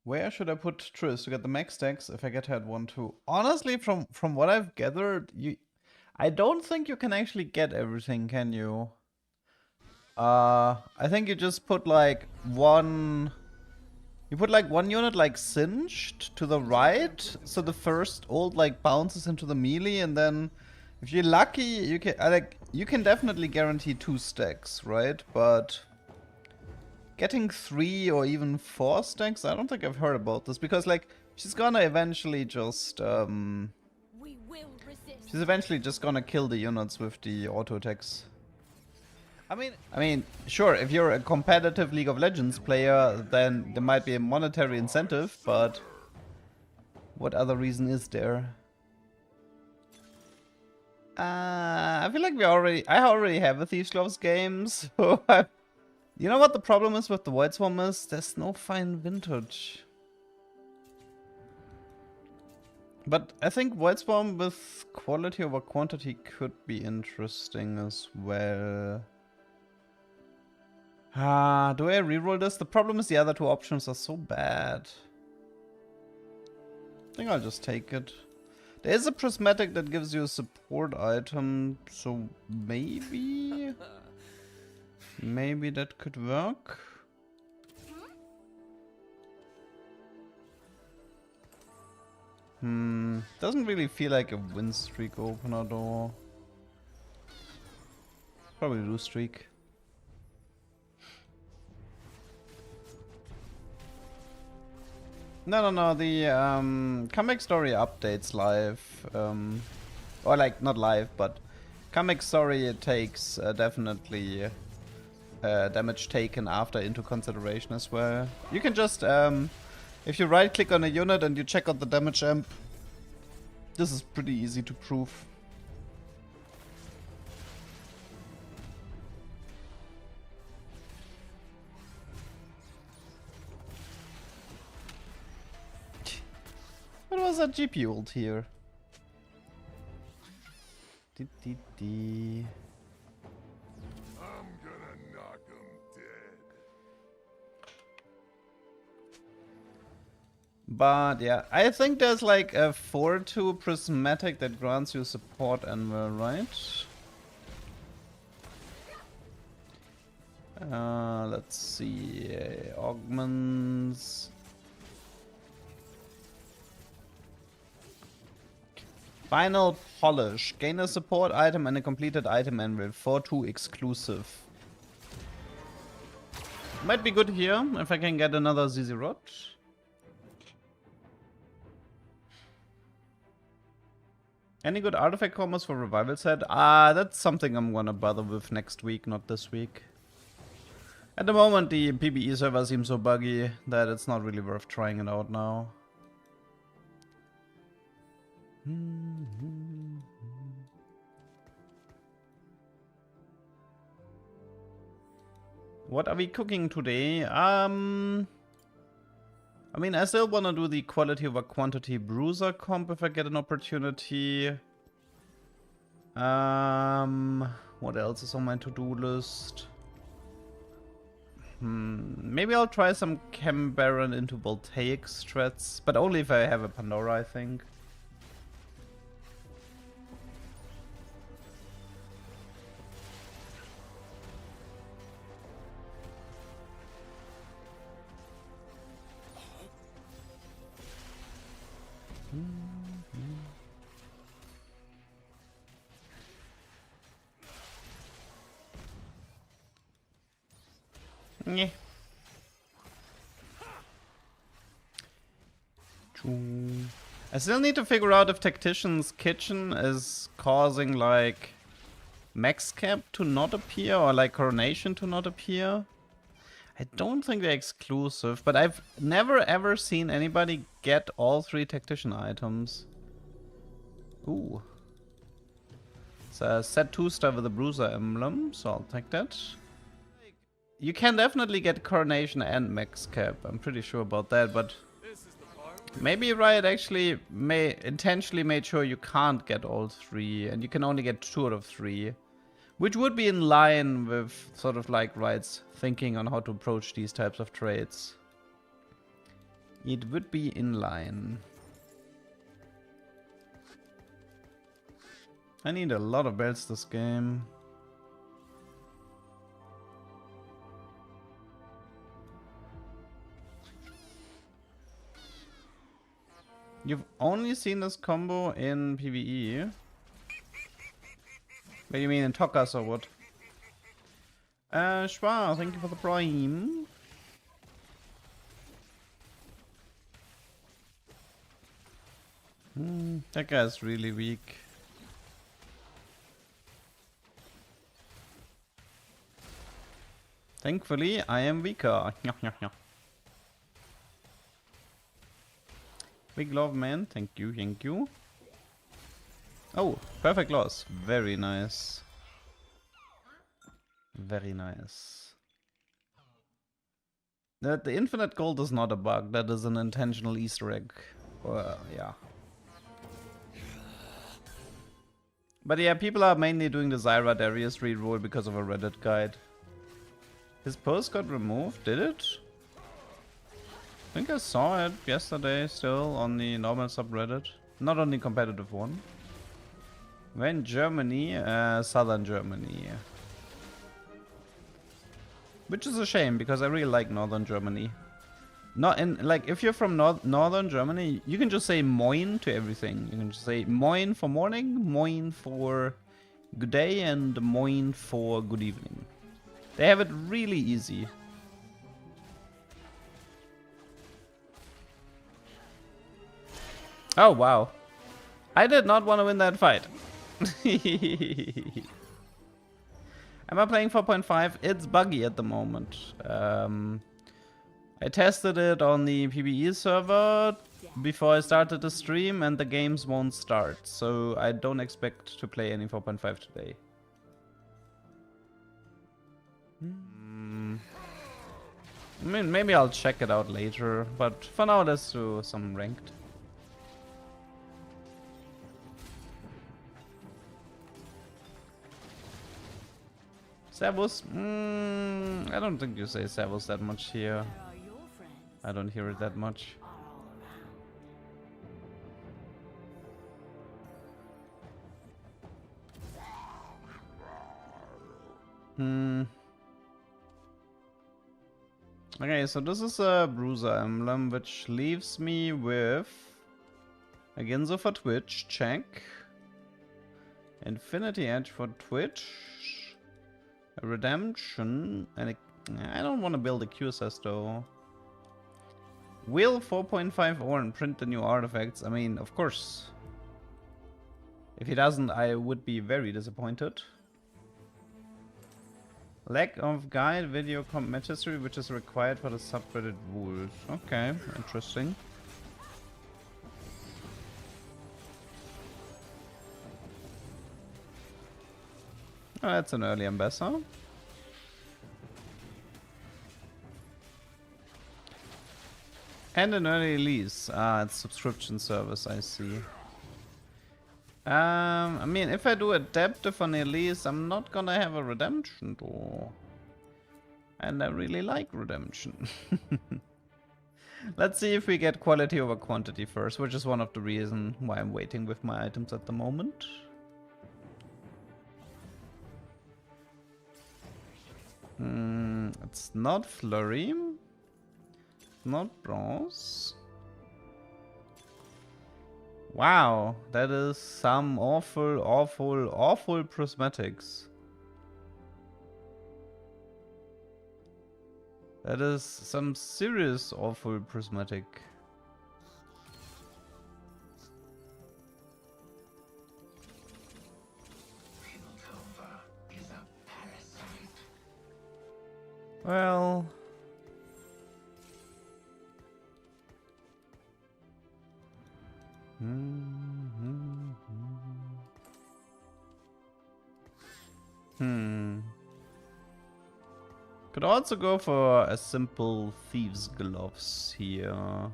Where should I put Triss to get the max stacks if I get her at 1-2? Honestly, from what I've gathered, I don't think you can actually get everything, can you? I think you just put like one... You put like one unit like singed to the right, so the first ult like bounces into the melee, and then if you're lucky, you can you can definitely guarantee 2 stacks, right? But getting 3 or even 4 stacks, I don't think I've heard about this, because like she's gonna eventually just she's eventually just gonna kill the units with the auto attacks. I mean, sure, if you're a competitive League of Legends player, then there might be a monetary incentive, but what other reason is there? I feel like I already have a Thieves Gloves game, so you know what the problem is with the Void Swarm is? There's no fine vintage. But I think Void Swarm with quality over quantity could be interesting as well. Do I reroll this? The problem is the other 2 options are so bad. I think I'll just take it. There is a prismatic that gives you a support item, so maybe... Maybe that could work. Doesn't really feel like a win streak opener though. Probably lose streak. No, the comic story updates live. Or like, not live, but comic story it takes definitely damage taken after into consideration as well. You can just, if you right click on a unit and you check out the damage amp, this is pretty easy to prove. What was that GP ult here? I'm gonna knock him dead. But yeah, I think there's like a 4-2 prismatic that grants you support anvil, right? Let's see. Augments. Final polish. Gain a support item and a completed item anvil. 4-2 exclusive. Might be good here if I can get another ZZ Rod. Any good artifact combos for revival set? That's something I'm gonna bother with next week, not this week. At the moment, the PBE server seems so buggy that it's not really worth trying it out now. What are we cooking today? I mean, I still want to do the quality over quantity bruiser comp if I get an opportunity. What else is on my to-do list? Maybe I'll try some Chem Baron into Voltaic strats, but only if I have a Pandora, I think. Yeah. I still need to figure out if Tactician's Kitchen is causing like max cap to not appear or like Coronation to not appear. I don't think they're exclusive, but I've never ever seen anybody get all 3 Tactician items. Ooh. It's a set 2 star with a Bruiser emblem, so I'll take that. You can definitely get Coronation and max cap, I'm pretty sure about that, but maybe Riot actually intentionally made sure you can't get all 3 and you can only get 2 out of 3. Which would be in line with sort of like Riot's thinking on how to approach these types of trades. It would be in line. I need a lot of belts this game. You've only seen this combo in PvE? What do you mean in Tokkas or what? Schwa, thank you for the prime. That guy's really weak. Thankfully, I am weaker. Big love, man. Thank you, thank you. Oh, perfect loss. Very nice. Very nice. The infinite gold is not a bug. That is an intentional Easter egg. Yeah. But yeah, people are mainly doing the Zyra Darius reroll because of a Reddit guide. His post got removed, did it? I think I saw it yesterday still on the normal subreddit. Not on the competitive one. When Germany, southern Germany. Which is a shame because I really like northern Germany. Not in like if you're from northern Germany, you can just say moin to everything. You can just say moin for morning, moin for good day, and moin for good evening. They have it really easy. Oh wow. I did not want to win that fight. Am I playing 4.5? It's buggy at the moment. I tested it on the PvE server before I started the stream and the games won't start. So I don't expect to play any 4.5 today. I mean, maybe I'll check it out later, but for now let's do some ranked. Servus? I don't think you say servus that much here. I don't hear it that much. Okay, so this is a bruiser emblem, which leaves me with Agenzo for Twitch, check. Infinity Edge for Twitch. A Redemption, and I don't want to build a QSS though. Will 4.5 Orin print the new artifacts? I mean, of course. If he doesn't, I would be very disappointed. Lack of guide video combat history, which is required for the subreddit rules. Okay, interesting. Oh, that's an early ambassador. And an early release. Ah, it's subscription service, I see. I mean, if I do adaptive on release, I'm not gonna have a redemption though. And I really like redemption. Let's see if we get quality over quantity first, which is one of the reasons why I'm waiting with my items at the moment. It's not Flurry. Not Bronze. Wow, that is some awful prismatics. That is some serious awful prismatic. Well, could also go for a simple thieves gloves here.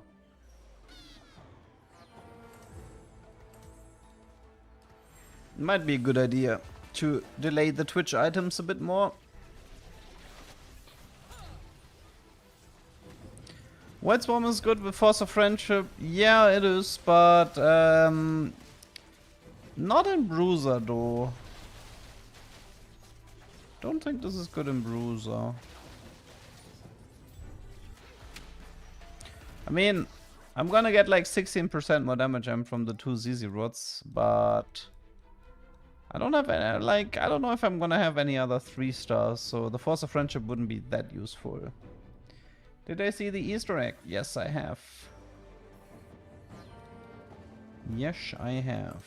Might be a good idea to delay the Twitch items a bit more. White Swarm is good with Force of Friendship. Yeah, it is, but not in Bruiser though. Don't think this is good in Bruiser. I mean, I'm gonna get like 16% more damage from the 2 ZZ rods, but I don't have any, like, I don't know if I'm gonna have any other 3 stars, so the Force of Friendship wouldn't be that useful. Did I see the Easter egg? Yes, I have. Yes, I have.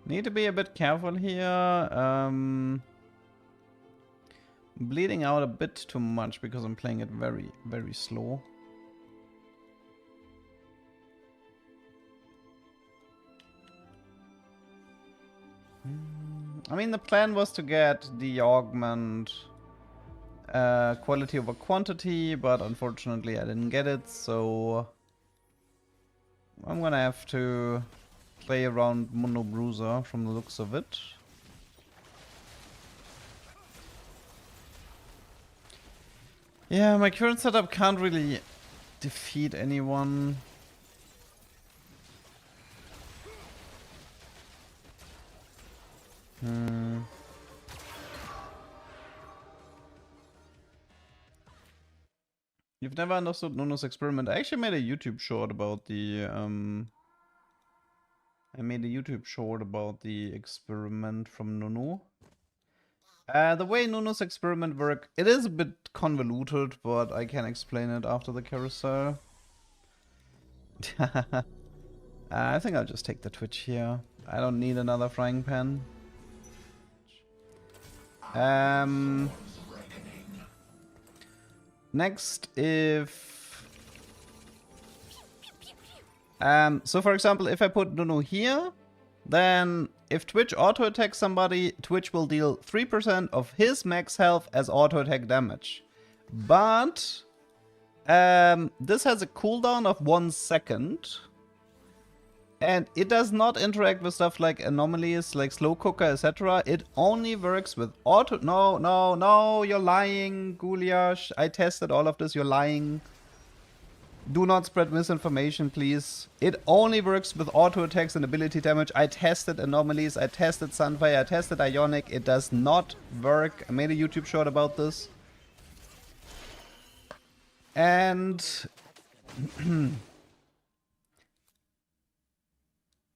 Need to be a bit careful here. Bleeding out a bit too much because I'm playing it very, very slow. I mean, the plan was to get the augment quality over quantity, but unfortunately I didn't get it, so I'm gonna have to play around Mono Bruiser from the looks of it. Yeah, my current setup can't really defeat anyone. You've never understood Nuno's experiment. I actually made a YouTube short about the experiment from Nuno. The way Nuno's experiment works, it is a bit convoluted, but I can explain it after the carousel. I think I'll just take the Twitch here. I don't need another frying pan. Next, if... so for example, if I put Nuno here, then if Twitch auto-attacks somebody, Twitch will deal 3% of his max health as auto-attack damage. But this has a cooldown of 1 second. And it does not interact with stuff like anomalies, like slow cooker, etc. It only works with auto... No, you're lying, Gouliash. I tested all of this, you're lying. Do not spread misinformation, please. It only works with auto attacks and ability damage. I tested anomalies, I tested Sunfire, I tested Ionic. It does not work. I made a YouTube short about this. And...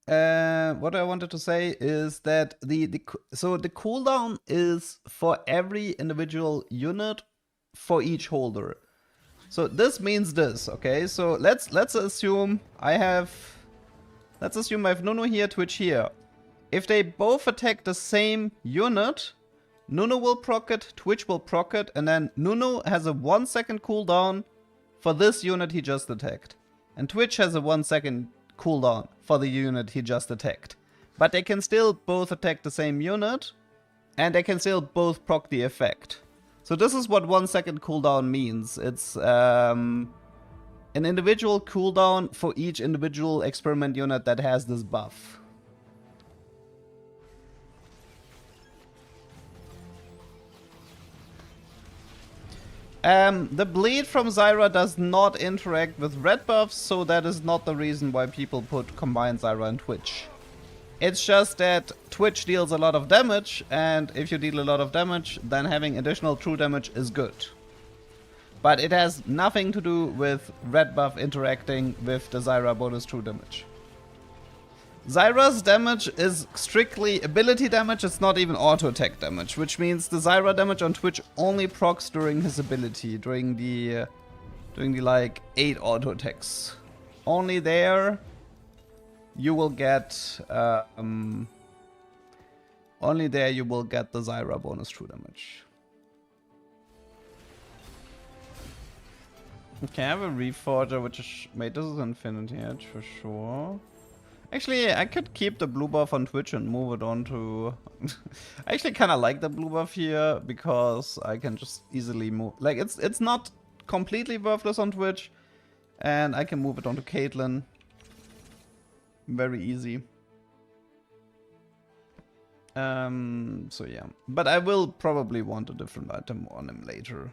what I wanted to say is that the cooldown is for every individual unit for each holder. So this means this, okay? So let's assume I have Nuno here, Twitch here. If they both attack the same unit, Nuno will proc it, Twitch will proc it, and then Nuno has a 1 second cooldown for this unit he just attacked. And Twitch has a 1 second cooldown for the unit he just attacked. But they can still both attack the same unit, and they can still both proc the effect. So this is what 1 second cooldown means. It's an individual cooldown for each individual experiment unit that has this buff. The bleed from Zyra does not interact with red buffs, so that is not the reason why people put combined Zyra and Twitch. It's just that Twitch deals a lot of damage, and if you deal a lot of damage, then having additional true damage is good. But it has nothing to do with red buff interacting with the Zyra bonus true damage. Zyra's damage is strictly ability damage, it's not even auto attack damage, which means the Zyra damage on Twitch only procs during his ability, during the like 8 auto attacks. Only there you will get the Zyra bonus true damage. Okay, I have a Reforger, which is... Wait, this is Infinity Edge for sure. Actually, I could keep the blue buff on Twitch and move it on to... I actually kind of like the blue buff here, because I can just easily move... Like, it's not completely worthless on Twitch, and I can move it onto Caitlyn. Very easy. So yeah. But I will probably want a different item on him later.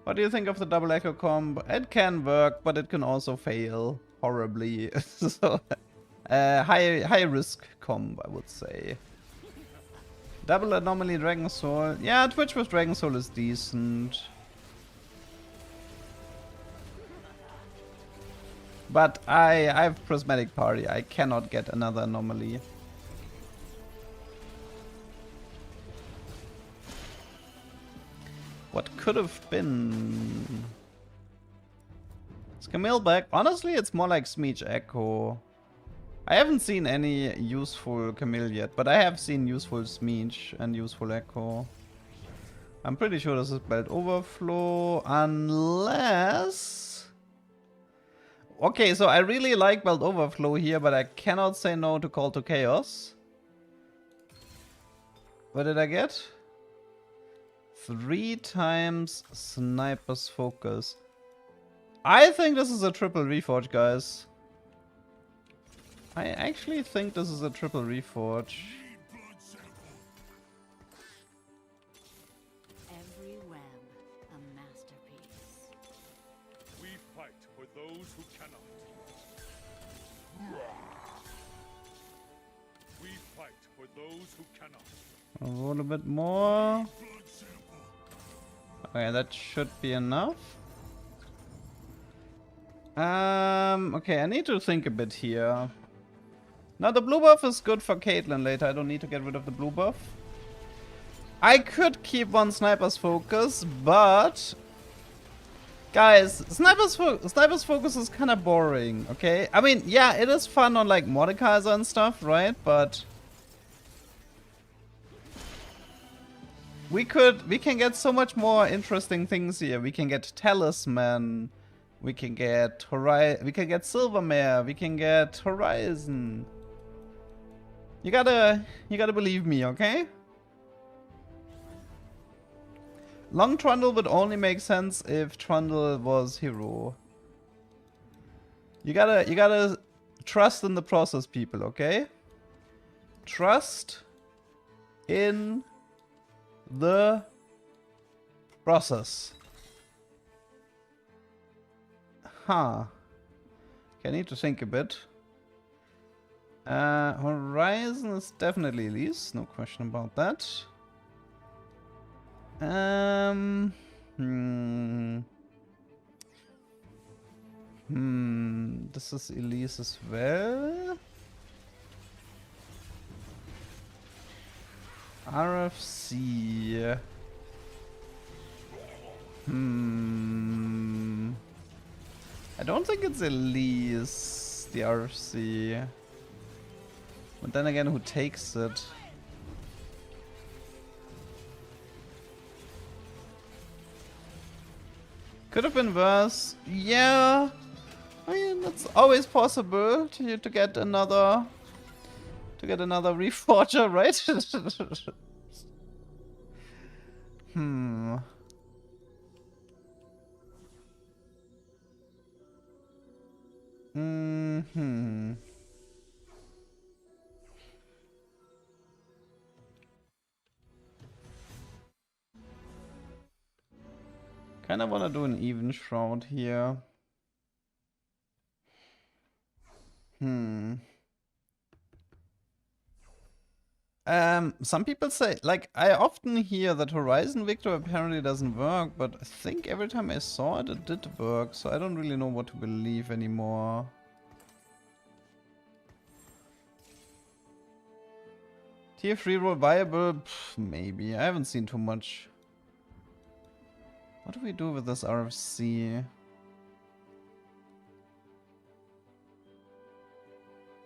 What do you think of the double echo combo? It can work, but it can also fail horribly. So, high risk combo, I would say. Double anomaly Dragon Soul. Yeah, Twitch with Dragon Soul is decent. But I have Prismatic Party. I cannot get another anomaly. What could have been? Is Camille back? Honestly, it's more like Smeech Echo. I haven't seen any useful Camille yet, but I have seen useful Smeech and useful Echo. I'm pretty sure this is Belt Overflow, unless... Okay, so I really like Belt Overflow here, but I cannot say no to Call to Chaos. What did I get? 3 times Sniper's Focus. I think this is a triple reforge, guys. I actually think this is a triple reforge. Every web, a masterpiece. We fight for those who cannot. We fight for those who cannot. A little bit more. Okay, that should be enough. Okay, I need to think a bit here. Now the blue buff is good for Caitlyn later. I don't need to get rid of the blue buff. I could keep one Sniper's Focus, but... Guys, Sniper's Focus is kind of boring, okay? I mean, yeah, it is fun on like Mordekaiser and stuff, right? But... We can get so much more interesting things here. We can get Talisman. We can get Silvermare. We can get Horizon. You gotta believe me, okay? Long Trundle would only make sense if Trundle was hero. You gotta trust in the process, people, okay? Trust in the process. Huh. Okay, I need to think a bit. Horizon is definitely Elise, no question about that. This is Elise as well. RFC. I don't think it's Elise, the RFC. But then again, who takes it? Could have been worse. Yeah. I mean, it's always possible to get another reforger, right? Kinda wanna do an even shroud here. Some people say, like, I often hear that Horizon Victor apparently doesn't work, but I think every time I saw it, it did work, so I don't really know what to believe anymore. Tier 3 roll viable? Pff, maybe. I haven't seen too much. What do we do with this RFC?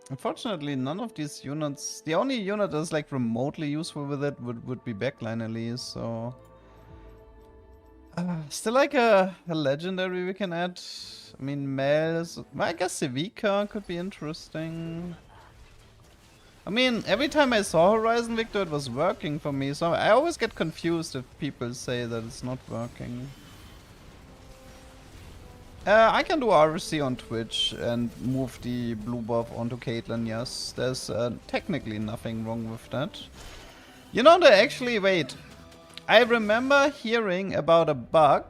Unfortunately, none of these units... The only unit that's like remotely useful with it would be Backline Elise, so... still like a legendary we can add. I mean, Mel... I guess Civica could be interesting. I mean, every time I saw Horizon Victor, it was working for me, so I always get confused if people say that it's not working. I can do RC on Twitch and move the blue buff onto Caitlyn, yes. There's technically nothing wrong with that. You know, they actually, wait. I remember hearing about a bug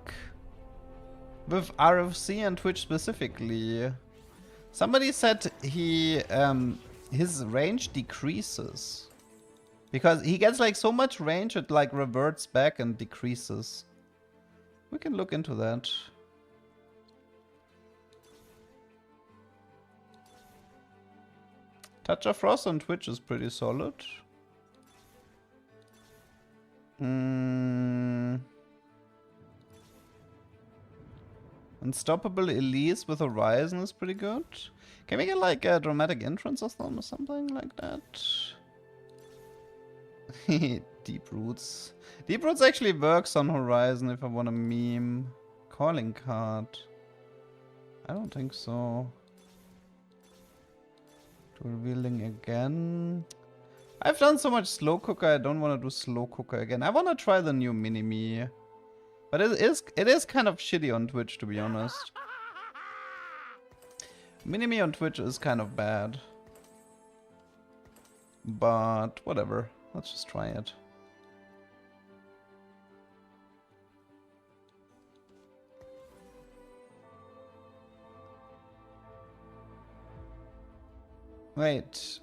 with RFC and Twitch specifically. Somebody said his range decreases. Because he gets like so much range it like reverts back and decreases. We can look into that. Touch of Frost on Twitch is pretty solid. Unstoppable Elise with Horizon is pretty good. Can we get like a dramatic entrance or something like that? Deep Roots. Deep Roots actually works on Horizon if I want a meme. Calling card. I don't think so. Revealing again. I've done so much slow cooker, I don't want to do slow cooker again. I want to try the new mini-me. But it is kind of shitty on Twitch, to be honest. Mini-me on Twitch is kind of bad. But whatever. Let's just try it. Wait.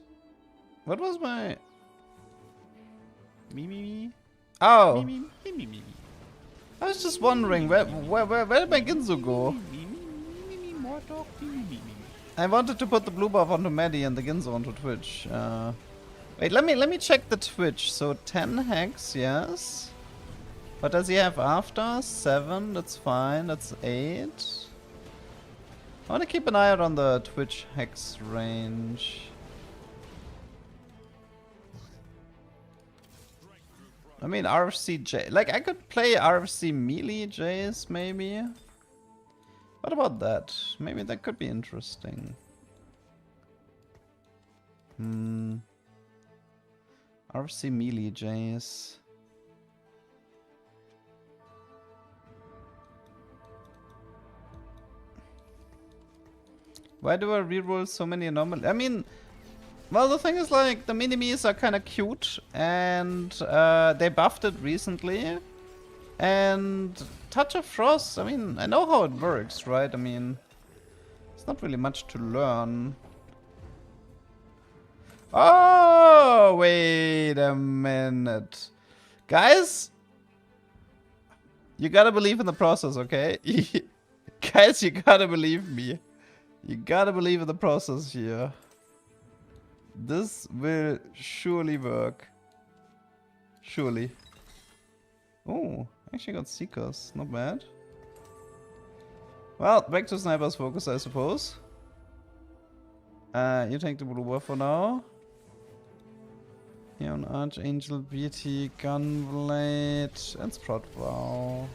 What was my... Me? Oh! I was just wondering, where did my Ginzu go? I wanted to put the blue buff onto Maddie and the Ginzu onto Twitch. Wait, let me check the Twitch. So 10 hex, yes. What does he have after? 7, that's fine, that's 8. I want to keep an eye out on the Twitch hex range. I mean, RFC J. Like, I could play RFC melee Jays, maybe. What about that? Maybe that could be interesting. RFC melee Jays. Why do I reroll so many anomalies? I mean, well, the thing is, like, the mini-me's are kind of cute, and they buffed it recently. And Touch of Frost, I mean, I know how it works, right? I mean, it's not really much to learn. Oh, wait a minute. Guys, you gotta believe in the process, okay? Guys, you gotta believe me. You gotta believe in the process here. This will surely work. Surely. Oh, actually got Seekers. Not bad. Well, back to Sniper's Focus, I suppose. You take the blue buff for now. Here on Archangel, BT, Gunblade, and Sprout Vow.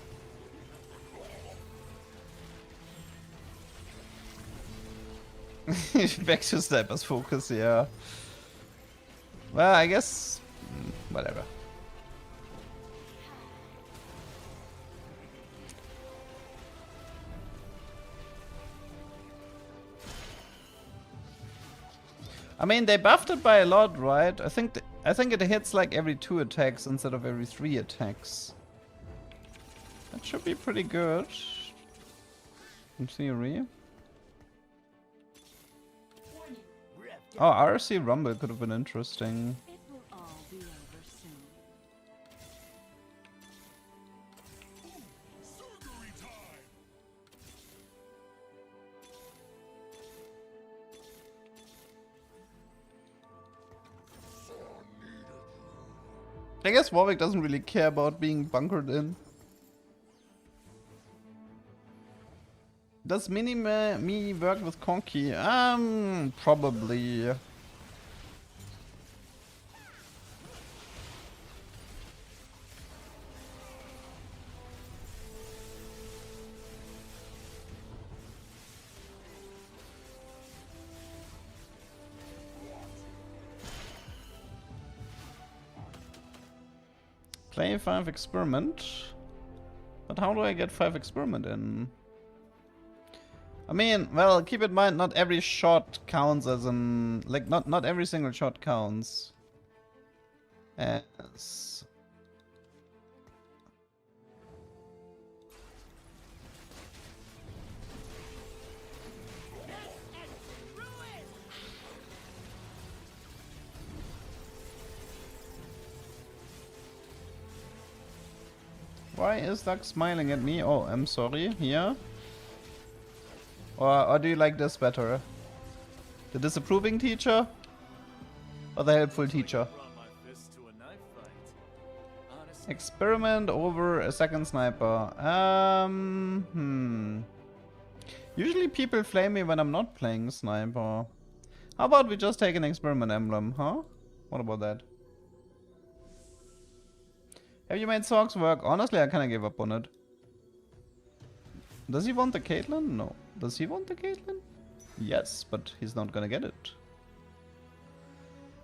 Back to Sniper's Focus, yeah. Well, I guess... whatever. I mean, they buffed it by a lot, right? I think it hits like every 2 attacks instead of every 3 attacks. That should be pretty good. In theory. Oh, RC Rumble could have been interesting. It will all be over soon. Surgery time! I guess Warwick doesn't really care about being bunkered in. Does me work with Conky? Probably. Play 5 experiment. But how do I get 5 experiment in? I mean, well, keep in mind, not every shot counts as an... Like, not every single shot counts as... Why is Duck smiling at me? Oh, I'm sorry. Here? Or do you like this better? The disapproving teacher? Or the helpful teacher? Experiment over a second sniper. Usually people flame me when I'm not playing sniper. How about we just take an experiment emblem, huh? What about that? Have you made Sorks work? Honestly, I kinda gave up on it. Does he want the Caitlyn? No. Does he want the Caitlyn? Yes, but he's not gonna get it.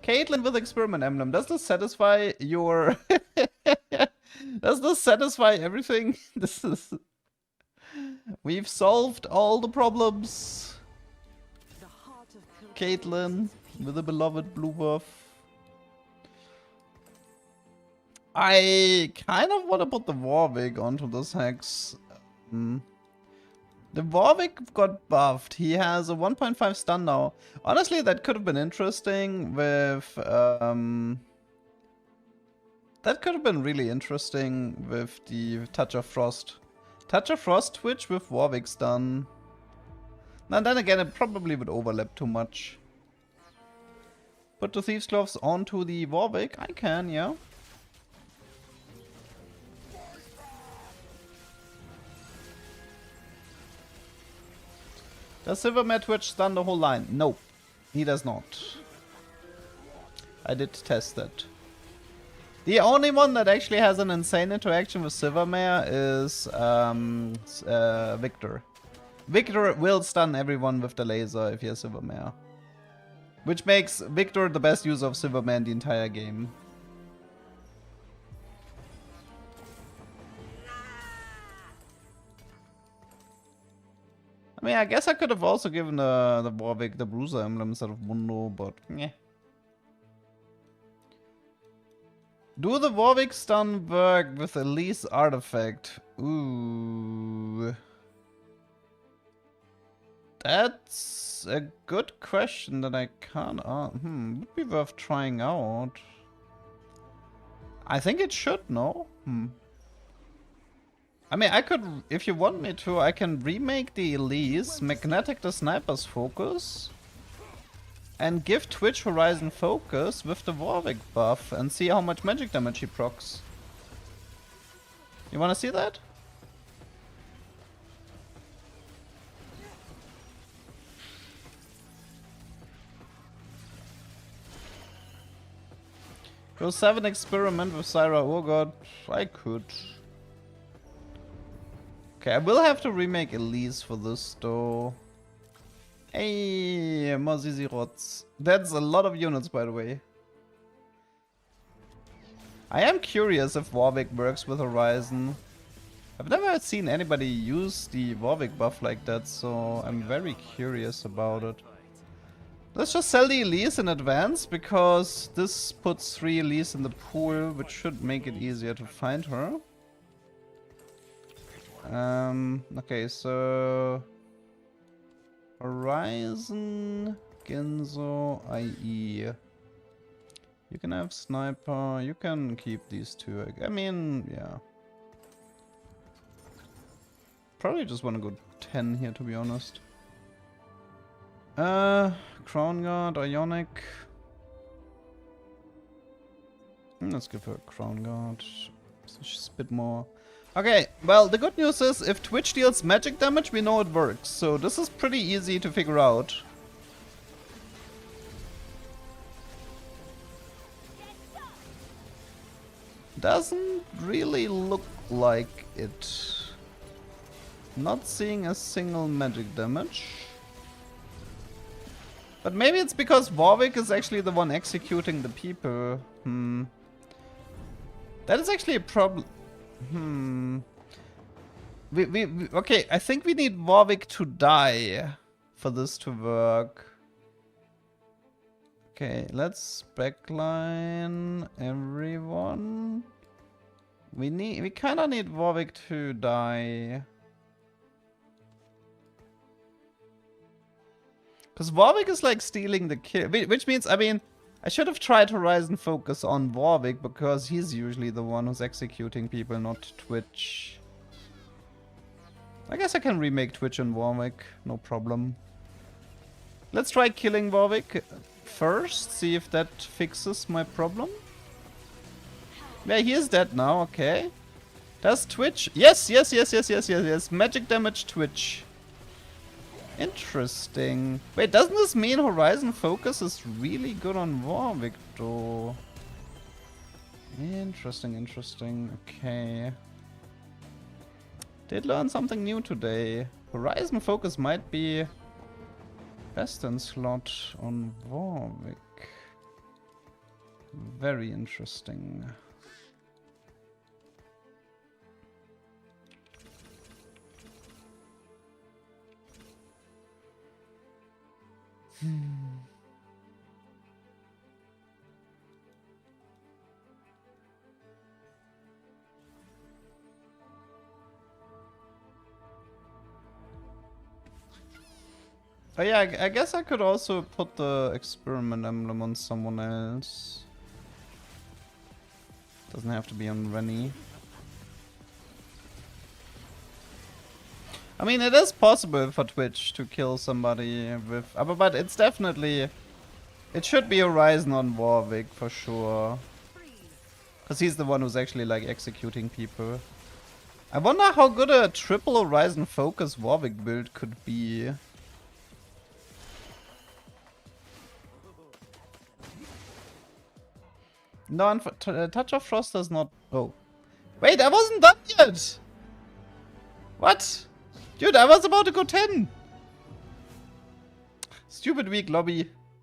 Caitlyn with experiment emblem. Does this satisfy your... Does this satisfy everything? This is... We've solved all the problems. Caitlyn with the beloved blue buff. I kind of want to put the Warwick onto this hex. The Warwick got buffed. He has a 1.5 stun now. Honestly, that could have been interesting with... that could have been really interesting with the Touch of Frost. Touch of Frost Twitch with Warwick stun. And then again, it probably would overlap too much. Put the Thieves' Gloves onto the Warwick? I can, yeah. Does Silvermare Twitch stun the whole line? No, he does not. I did test that. The only one that actually has an insane interaction with Silvermare is Victor. Victor will stun everyone with the laser if he has Silvermare. Which makes Victor the best user of Silvermare in the entire game. I mean, I guess I could have also given the Warwick the Bruiser emblem instead of Mundo, but yeah. Do the Warwick stun work with Elise artifact? Ooh. That's a good question that I can't... would be worth trying out. I think it should, no? I mean, I could, if you want me to, I can remake the Elise, magnetic the sniper's focus, and give Twitch Horizon focus with the Warwick buff and see how much magic damage he procs. You wanna see that? Go 7 experiment with Syra. Oh god, I could. Okay, I will have to remake Elise for this though. Hey, more ZZ Rots. That's a lot of units, by the way. I am curious if Warwick works with Horizon. I've never seen anybody use the Warwick buff like that, so I'm very curious about it. Let's just sell the Elise in advance, because this puts 3 Elise in the pool, which should make it easier to find her. Okay, so... Horizon, Genzo, IE. You can have Sniper, you can keep these 2. I mean, yeah. Probably just want to go 10 here, to be honest. Crown Guard, Ionic. Let's give her a Crown Guard. So she's a bit more... Okay, well, the good news is if Twitch deals magic damage, we know it works. So this is pretty easy to figure out. Doesn't really look like it. Not seeing a single magic damage. But maybe it's because Warwick is actually the one executing the people. That is actually a problem. Okay, I think we need Warwick to die for this to work. Okay, let's backline everyone. We kinda need Warwick to die. Because Warwick is like stealing the kill. Which means, I mean, I should have tried Horizon Focus on Warwick because he's usually the one who's executing people, not Twitch. I guess I can remake Twitch and Warwick, no problem. Let's try killing Warwick first, see if that fixes my problem. Yeah, he is dead now, okay. Does Twitch? Yes, yes, yes, yes, yes, yes, yes. Magic damage Twitch. Interesting. Wait, doesn't this mean Horizon Focus is really good on Warwick though? Interesting, interesting. Okay. Did learn something new today. Horizon Focus might be best in slot on Warwick. Very interesting. Oh yeah, I guess I could also put the experiment emblem on someone else. Doesn't have to be on Rennie. I mean, it is possible for Twitch to kill somebody with... but it's definitely... It should be Horizon on Warwick for sure. Because he's the one who's actually like executing people. I wonder how good a triple Horizon Focus Warwick build could be. No, Touch of Frost does not... Oh. Wait, I wasn't done yet! What? Dude, I was about to go 10! Stupid weak lobby.